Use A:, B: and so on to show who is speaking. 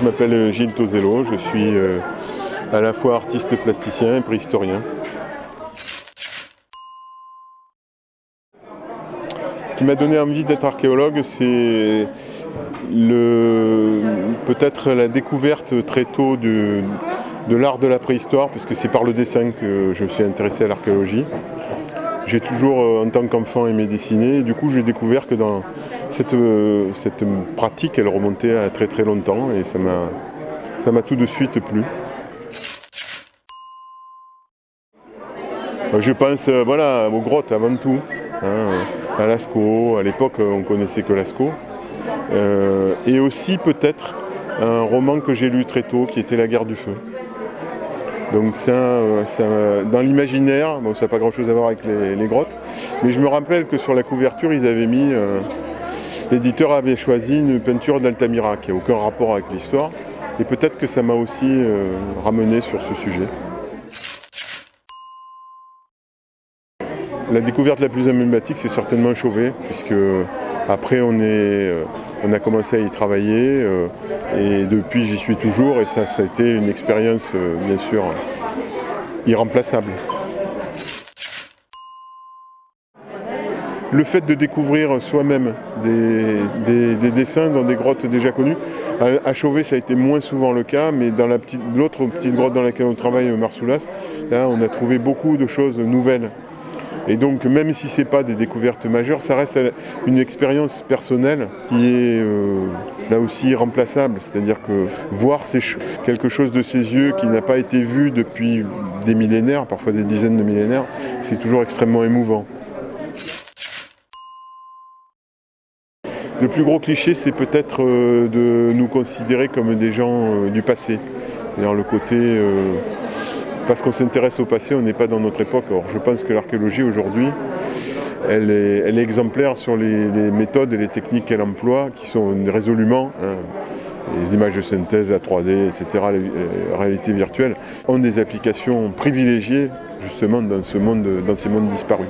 A: Je m'appelle Gilles Tozello, je suis à la fois artiste plasticien et préhistorien. Ce qui m'a donné envie d'être archéologue, c'est peut-être la découverte très tôt de l'art de la préhistoire, parce que c'est par le dessin que je me suis intéressé à l'archéologie. J'ai toujours, en tant qu'enfant, aimé dessiner, et du coup j'ai découvert que dans cette pratique, elle remontait à très très longtemps, et ça m'a tout de suite plu. Je pense voilà, aux grottes avant tout, hein, à Lascaux. À l'époque, on connaissait que Lascaux. Et aussi peut-être un roman que j'ai lu très tôt, qui était La Guerre du Feu. Donc dans l'imaginaire, bon, ça n'a pas grand-chose à voir avec les grottes, mais je me rappelle que sur la couverture, ils avaient mis, l'éditeur avait choisi une peinture d'Altamira, qui n'a aucun rapport avec l'histoire, et peut-être que ça m'a aussi ramené sur ce sujet. La découverte la plus emblématique, c'est certainement Chauvet, puisque après on a commencé à y travailler, et depuis j'y suis toujours, et ça a été une expérience bien sûr irremplaçable. Le fait de découvrir soi-même des dessins dans des grottes déjà connues, à Chauvet ça a été moins souvent le cas, mais dans l'autre petite grotte dans laquelle on travaille, Marsoulas, là on a trouvé beaucoup de choses nouvelles. Et donc même si ce n'est pas des découvertes majeures, ça reste une expérience personnelle qui est là aussi irremplaçable. C'est-à-dire que voir quelque chose de ses yeux qui n'a pas été vu depuis des millénaires, parfois des dizaines de millénaires, c'est toujours extrêmement émouvant. Le plus gros cliché, c'est peut-être de nous considérer comme des gens du passé. C'est-à-dire le côté... parce qu'on s'intéresse au passé, on n'est pas dans notre époque. Or, je pense que l'archéologie aujourd'hui, elle est exemplaire sur les méthodes et les techniques qu'elle emploie, qui sont résolument, les images de synthèse, la 3D, etc., la réalité virtuelle, ont des applications privilégiées justement dans ces mondes disparus.